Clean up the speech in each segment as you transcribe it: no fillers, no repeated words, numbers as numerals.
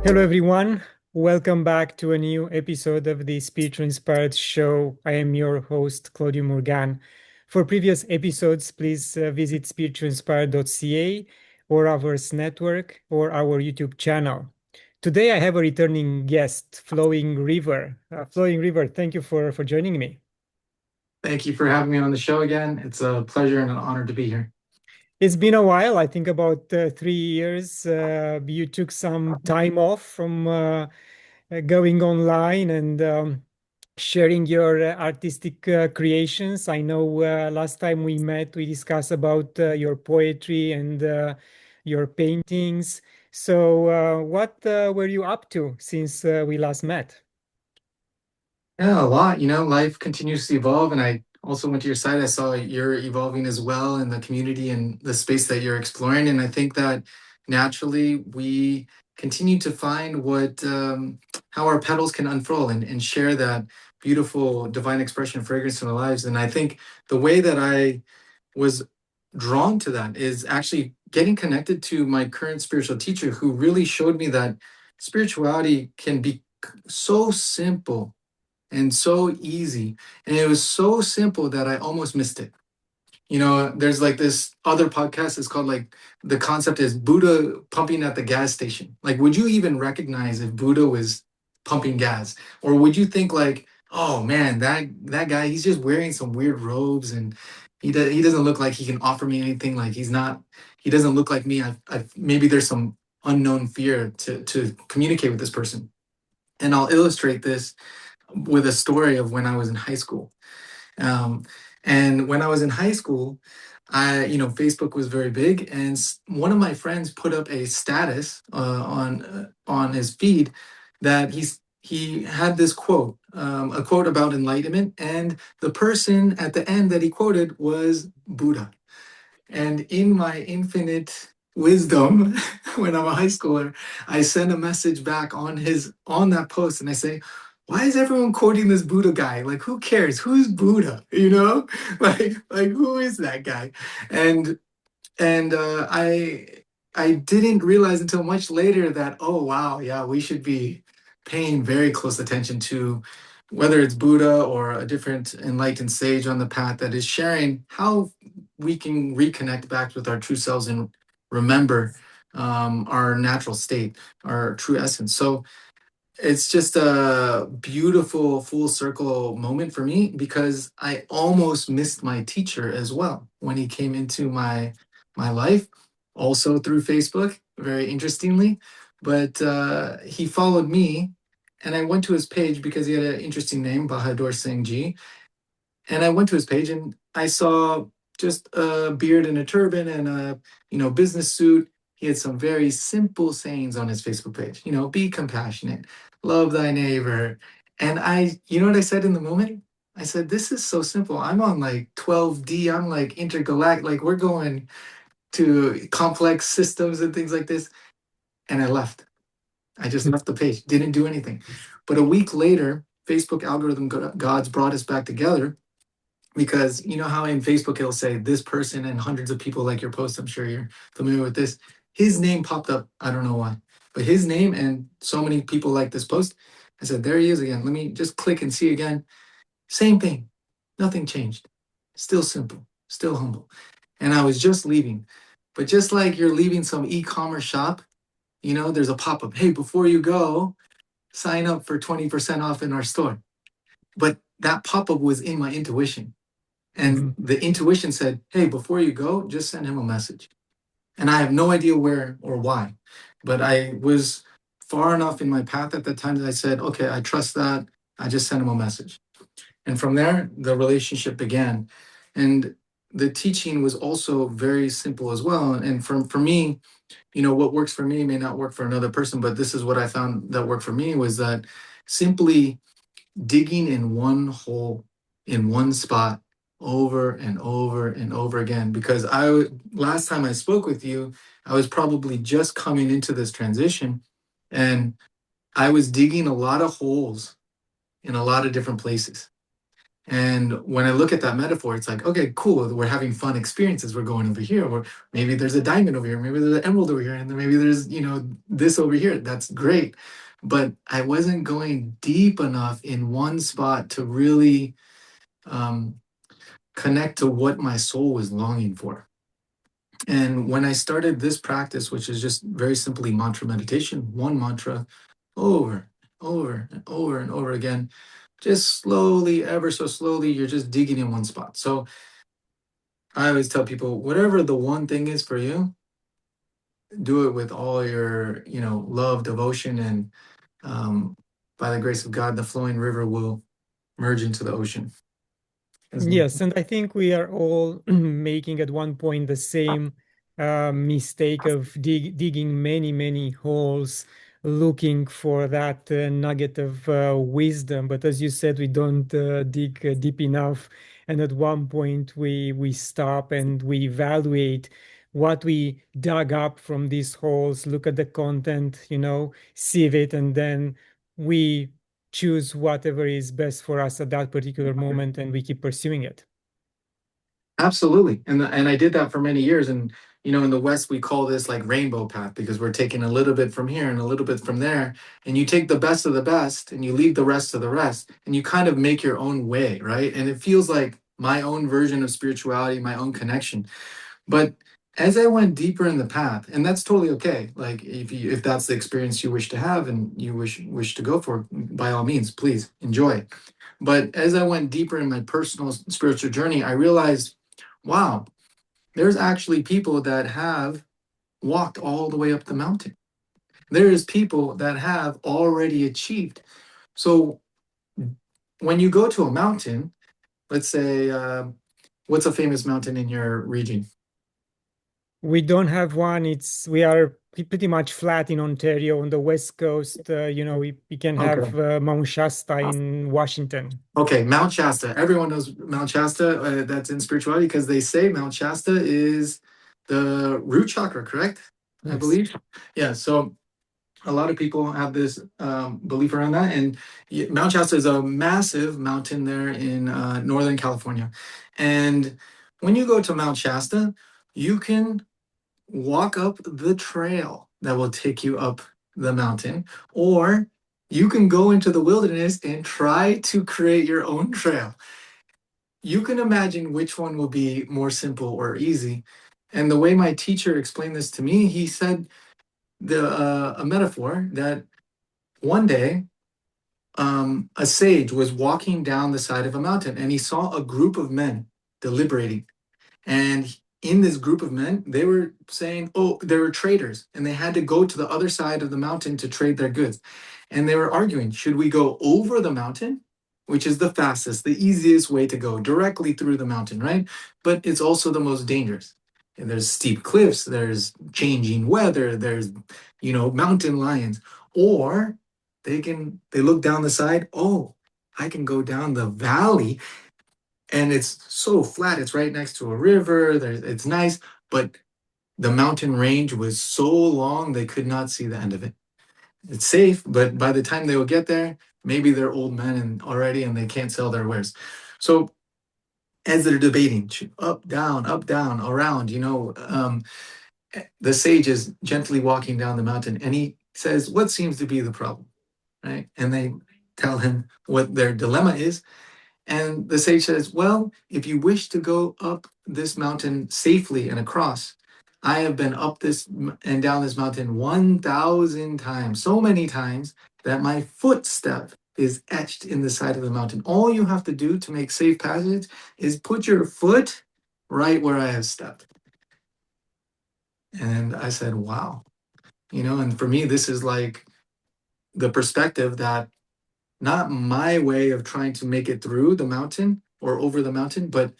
Hello, everyone. Welcome back to a new episode of the Spiritual Inspired Show. I am your host, Claudiu Murgan. For previous episodes, please visit spiritualinspired.ca or our network or our YouTube channel. Today, I have a returning guest, Flowing River. Flowing River, thank you for joining me. Thank you for having me on the show again. It's a pleasure and an honor to be here. It's been a while, I think about 3 years. You took some time off from going online and sharing your artistic creations. I know last time we met, we discussed about your poetry and your paintings. So, what were you up to since we last met? Yeah, a lot. Life continues to evolve, and I also went to your site. I saw you're evolving as well in the community and the space that you're exploring. And I think that naturally we continue to find how our petals can unfurl and share that beautiful divine expression fragrance in our lives. And I think the way that I was drawn to that is actually getting connected to my current spiritual teacher, who really showed me that spirituality can be so simple and so easy. And it was so simple that I almost missed it. There's like this other podcast, it's called like the concept is Buddha pumping at the gas station. Like, would you even recognize if Buddha was pumping gas? Or would you think like, oh man, that guy, he's just wearing some weird robes and he doesn't look like he can offer me anything. Like he doesn't look like me. Maybe there's some unknown fear to communicate with this person. And I'll illustrate this with a story of when I was in high school. Um, and when I was in high school, Facebook was very big, and one of my friends put up a status on his feed that he had this quote, a quote about enlightenment, and the person at the end that he quoted was Buddha. And in my infinite wisdom, when I'm a high schooler, I send a message back on that post, and I say, why is everyone quoting this Buddha guy? Like, who cares? Who's Buddha? Like who is that guy? And I didn't realize until much later that, oh wow, yeah, we should be paying very close attention to whether it's Buddha or a different enlightened sage on the path that is sharing how we can reconnect back with our true selves and remember our natural state, our true essence. So it's just a beautiful full circle moment for me, because I almost missed my teacher as well when he came into my life, also through Facebook, very interestingly. But he followed me, and I went to his page because he had an interesting name, Bahador Sangjee. And I went to his page and I saw just a beard and a turban and a business suit. He had some very simple sayings on his Facebook page. Be compassionate, love thy neighbor. And you know what I said in the moment? I said, this is so simple. I'm on like 12D. I'm like intergalactic. Like, we're going to complex systems and things like this. And I left. I just left the page, didn't do anything. But a week later, Facebook algorithm gods brought us back together, because you know how in Facebook it'll say this person and hundreds of people like your post. I'm sure you're familiar with this. His name popped up. I don't know why, but his name and so many people like this post. I said, there he is again. Let me just click and see again. Same thing. Nothing changed. Still simple, still humble. And I was just leaving. But just like you're leaving some e-commerce shop, there's a pop-up. Hey, before you go, sign up for 20% off in our store. But that pop-up was in my intuition. And the intuition said, hey, before you go, just send him a message. And I have no idea where or why. But I was far enough in my path at that time that I said, okay, I trust that. I just sent him a message. And from there, the relationship began. And the teaching was also very simple as well. And for me, what works for me may not work for another person, but this is what I found that worked for me, was that simply digging in one hole, in one spot, over and over and over again. Because last time I spoke with you, I was probably just coming into this transition, and I was digging a lot of holes in a lot of different places. And when I look at that metaphor, it's like, okay, cool. We're having fun experiences. We're going over here, or maybe there's a diamond over here, maybe there's an emerald over here, and then maybe there's, this over here. That's great. But I wasn't going deep enough in one spot to really um, connect to what my soul was longing for. And when I started this practice, which is just very simply mantra meditation, one mantra over, over, and over and over again, just slowly, ever so slowly, you're just digging in one spot. So I always tell people, whatever the one thing is for you, do it with all your, love, devotion, and um, by the grace of God, the flowing river will merge into the ocean. Yes, and I think we are all making at one point the same mistake of digging many, many holes, looking for that nugget of wisdom. But as you said, we don't dig deep enough, and at one point we stop and we evaluate what we dug up from these holes, look at the content, sieve it, and then we choose whatever is best for us at that particular moment and we keep pursuing it. Absolutely. And I did that for many years. And, in the West, we call this like rainbow path because we're taking a little bit from here and a little bit from there. And you take the best of the best and you leave the rest of the rest and you kind of make your own way, right? And it feels like my own version of spirituality, my own connection. But as I went deeper in the path, and that's totally okay. Like if that's the experience you wish to have and you wish to go for, by all means, please enjoy. But as I went deeper in my personal spiritual journey, I realized, wow, there's actually people that have walked all the way up the mountain. There is people that have already achieved. So when you go to a mountain, let's say, what's a famous mountain in your region? We don't have one. We are pretty much flat in Ontario on the west coast. We can have Okay. Mount Shasta in Washington. Okay, Mount Shasta. Everyone knows Mount Shasta. That's in spirituality because they say Mount Shasta is the root chakra, correct? I Yes. believe. Yeah. So a lot of people have this belief around that. And Mount Shasta is a massive mountain there in Northern California. And when you go to Mount Shasta, you can walk up the trail that will take you up the mountain, or you can go into the wilderness and try to create your own trail. You can imagine which one will be more simple or easy. And the way my teacher explained this to me, he said a metaphor that one day a sage was walking down the side of a mountain and he saw a group of men deliberating. And in this group of men, they were saying, oh, they were traders and they had to go to the other side of the mountain to trade their goods. And they were arguing, should we go over the mountain, which is the fastest, the easiest way to go directly through the mountain, right? But it's also the most dangerous. And there's steep cliffs, there's changing weather, there's, mountain lions. Or they look down the side, oh, I can go down the valley and it's so flat. It's right next to a river. It's nice, but the mountain range was so long they could not see the end of it. It's safe, but by the time they will get there, maybe they're old men and already and they can't sell their wares. So as they're debating, up, down, around, the sage is gently walking down the mountain and he says, "What seems to be the problem?" Right? And they tell him what their dilemma is. And the sage says, well, if you wish to go up this mountain safely and across, I have been up this and down this mountain 1,000 times, so many times that my footstep is etched in the side of the mountain. All you have to do to make safe passage is put your foot right where I have stepped. And I said, wow. And for me, this is like the perspective that not my way of trying to make it through the mountain or over the mountain, but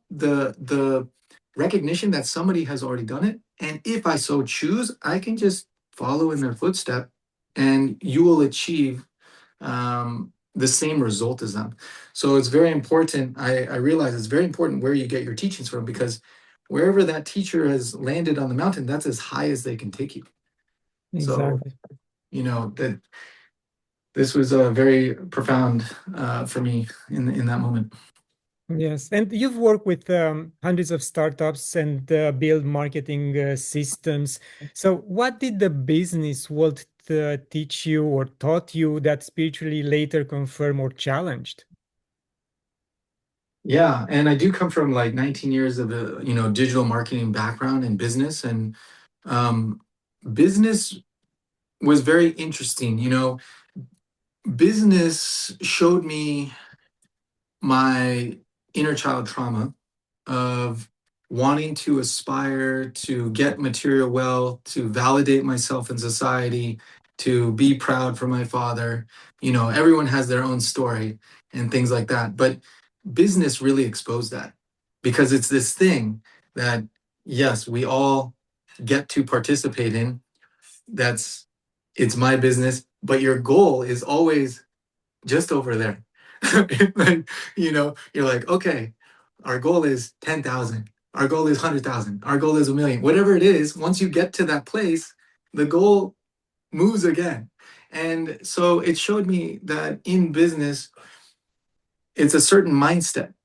the recognition that somebody has already done it. And if I so choose, I can just follow in their footstep and you will achieve the same result as them. So it's very important. I realize it's very important where you get your teachings from because wherever that teacher has landed on the mountain, that's as high as they can take you. So, Exactly. that this was very profound for me in that moment. Yes, and you've worked with hundreds of startups and build marketing systems. So, what did the business world teach you or taught you that spiritually later confirmed or challenged? Yeah, and I do come from like 19 years of a digital marketing background in business, and um, business was very interesting. Business showed me my inner child trauma of wanting to aspire to get material wealth, to validate myself in society, to be proud for my father. Everyone has their own story and things like that. But business really exposed that because it's this thing that, yes, we all get to participate in. It's my business, but your goal is always just over there. Like, you're like, okay, our goal is 10,000. Our goal is 100,000. Our goal is a million. Whatever it is, once you get to that place, the goal moves again. And so it showed me that in business, it's a certain mindset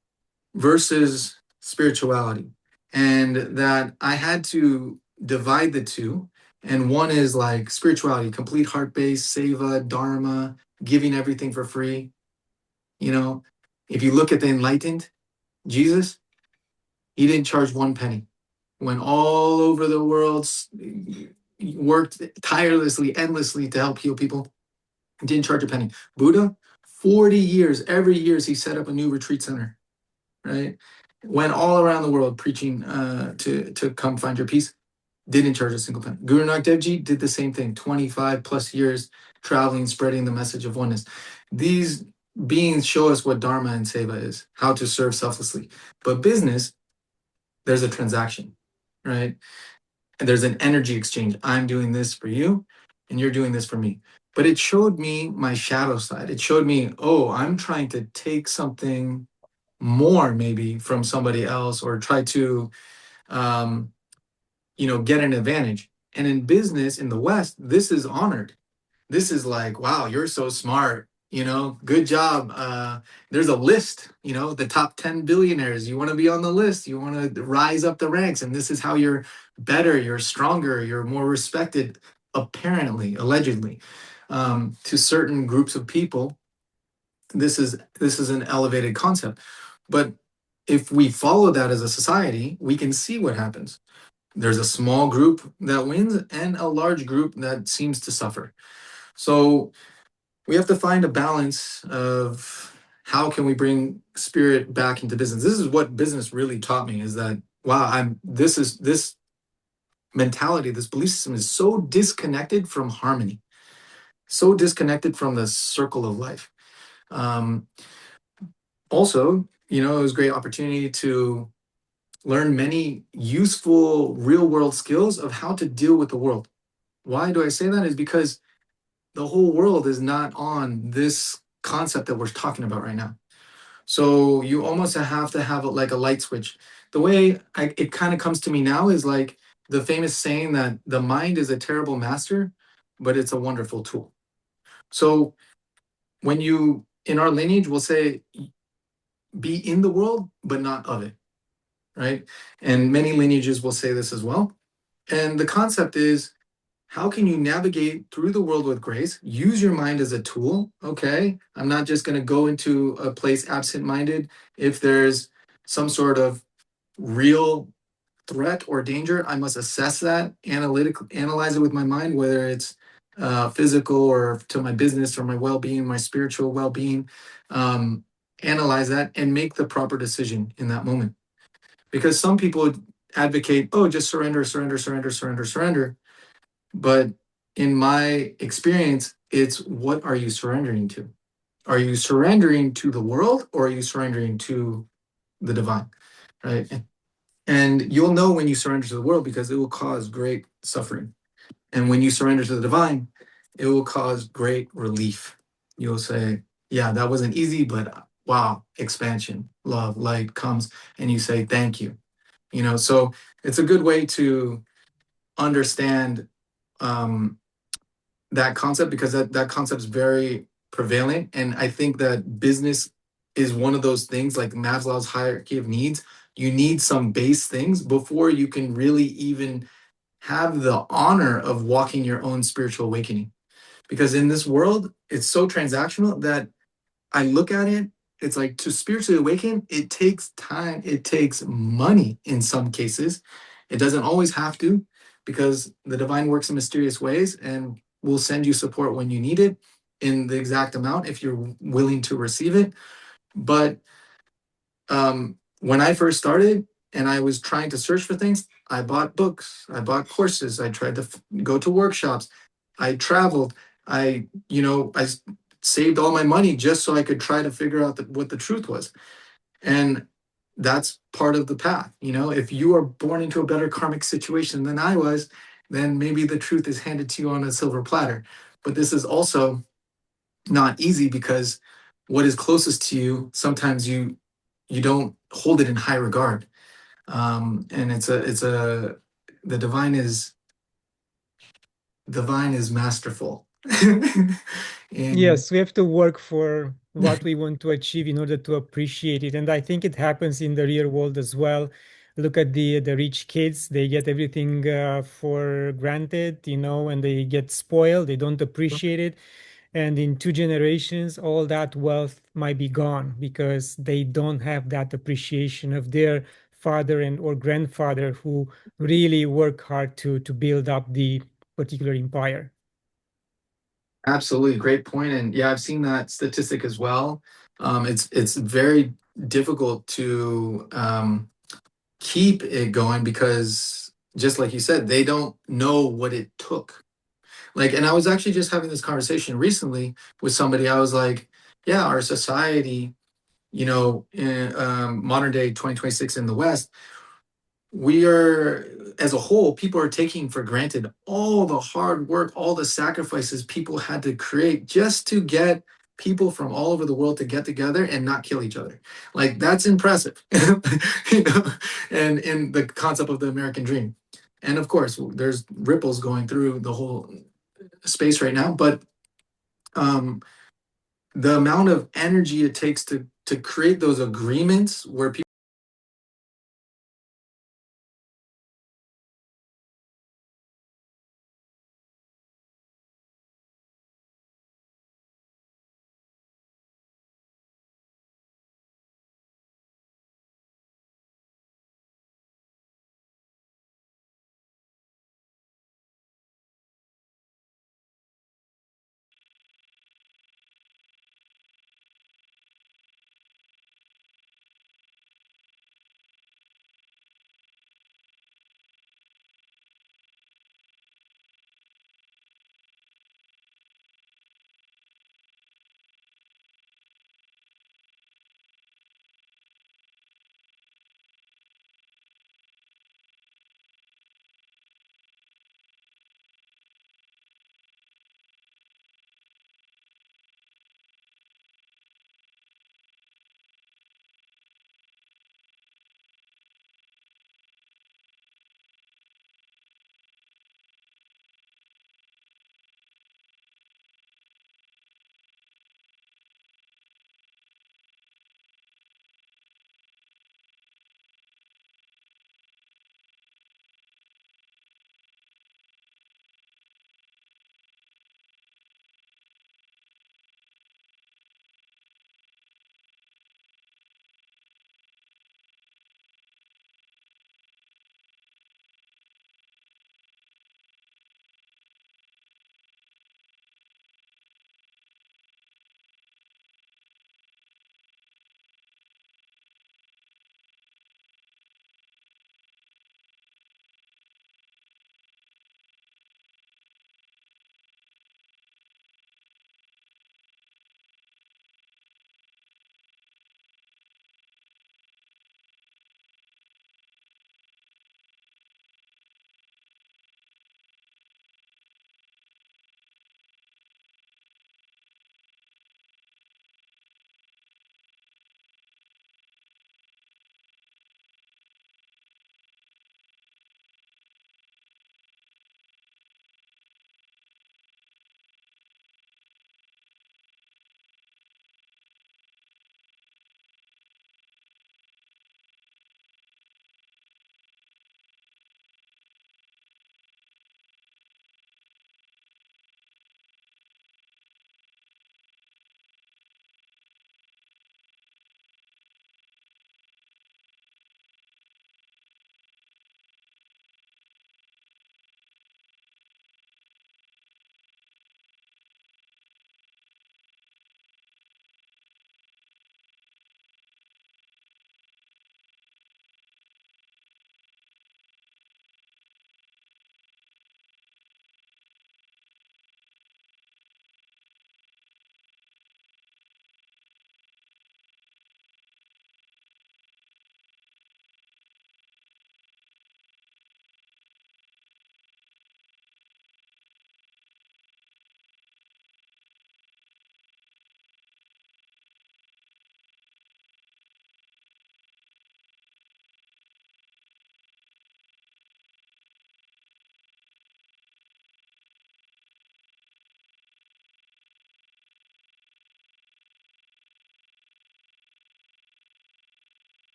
versus spirituality. And that I had to divide the two. And one is like spirituality, complete heart based, seva, dharma, giving everything for free. You know, if you look at the enlightened, Jesus, he didn't charge one penny. Went all over the world, worked tirelessly, endlessly to help heal people. Didn't charge a penny. Buddha, 40 years, every year he set up a new retreat center, right? Went all around the world preaching to come find your peace. Didn't charge a single penny. Guru Nanak Dev Ji did the same thing, 25 plus years traveling, spreading the message of oneness. These beings show us what Dharma and Seva is, how to serve selflessly. But business, there's a transaction, right? And there's an energy exchange. I'm doing this for you, and you're doing this for me. But it showed me my shadow side. It showed me, oh, I'm trying to take something more maybe from somebody else or try to um, get an advantage. And in business in the West, this is honored. This is like, wow, you're so smart. Good job. There's a list, the top 10 billionaires. You want to be on the list. You want to rise up the ranks. And this is how you're better, you're stronger, you're more respected, apparently, allegedly, to certain groups of people. This is an elevated concept. But if we follow that as a society, we can see what happens. There's a small group that wins and a large group that seems to suffer. So we have to find a balance of how can we bring spirit back into business. This is what business really taught me, is that, wow, this mentality, this belief system is so disconnected from harmony, so disconnected from the circle of life. Um, Also, it was a great opportunity to learn many useful real world skills of how to deal with the world. Why do I say that? Is because the whole world is not on this concept that we're talking about right now. So you almost have to have like a light switch. The way it kind of comes to me now is like the famous saying that the mind is a terrible master, but it's a wonderful tool. So when in our lineage, we'll say, be in the world, but not of it, right? And many lineages will say this as well. And the concept is, how can you navigate through the world with grace? Use your mind as a tool. Okay, I'm not just going to go into a place absent-minded. If there's some sort of real threat or danger, I must assess that, analyze it with my mind, whether it's physical or to my business or my well-being, my spiritual well-being. Analyze that and make the proper decision in that moment. Because some people advocate, oh, just surrender, surrender, surrender, surrender, surrender. But in my experience, it's, what are you surrendering to? Are you surrendering to the world, or are you surrendering to the divine? Right. And you'll know when you surrender to the world, because it will cause great suffering. And when you surrender to the divine, it will cause great relief. You'll say, yeah, that wasn't easy, but wow, expansion, love, light comes, and you say, thank you. So it's a good way to understand that concept, because that concept is very prevalent. And I think that business is one of those things, like Maslow's hierarchy of needs. You need some base things before you can really even have the honor of walking your own spiritual awakening. Because in this world, it's so transactional that I look at it, it's like to spiritually awaken, it takes time, it takes money in some cases. It doesn't always have to, because the divine works in mysterious ways and will send you support when you need it in the exact amount if you're willing to receive it. But when I first started and I was trying to search for things, I bought books, I bought courses, I tried to go to workshops, I traveled, I saved all my money just so I could try to figure out what the truth was. And that's part of the path. If you are born into a better karmic situation than I was, then maybe the truth is handed to you on a silver platter. But this is also not easy, because what is closest to you, sometimes you don't hold it in high regard. And the divine is masterful. And Yes, we have to work for what we want to achieve in order to appreciate it. And I think it happens in the real world as well. Look at the rich kids, they get everything for granted, and they get spoiled, they don't appreciate it. And in 2 generations, all that wealth might be gone because they don't have that appreciation of their father and or grandfather who really work hard to build up the particular empire. absolutely, great point. And yeah, I've seen that statistic as well. It's very difficult to keep it going, because just like you said, they don't know what it took. Like, and I was actually just having this conversation recently with somebody. I was like, yeah, our society, in modern day 2026 in the West, we are, as a whole, people are taking for granted all the hard work, all the sacrifices people had to create just to get people from all over the world to get together and not kill each other. Like, that's impressive, you know, and in the concept of the American dream. And of course, there's ripples going through the whole space right now, but um, the amount of energy it takes to create those agreements where people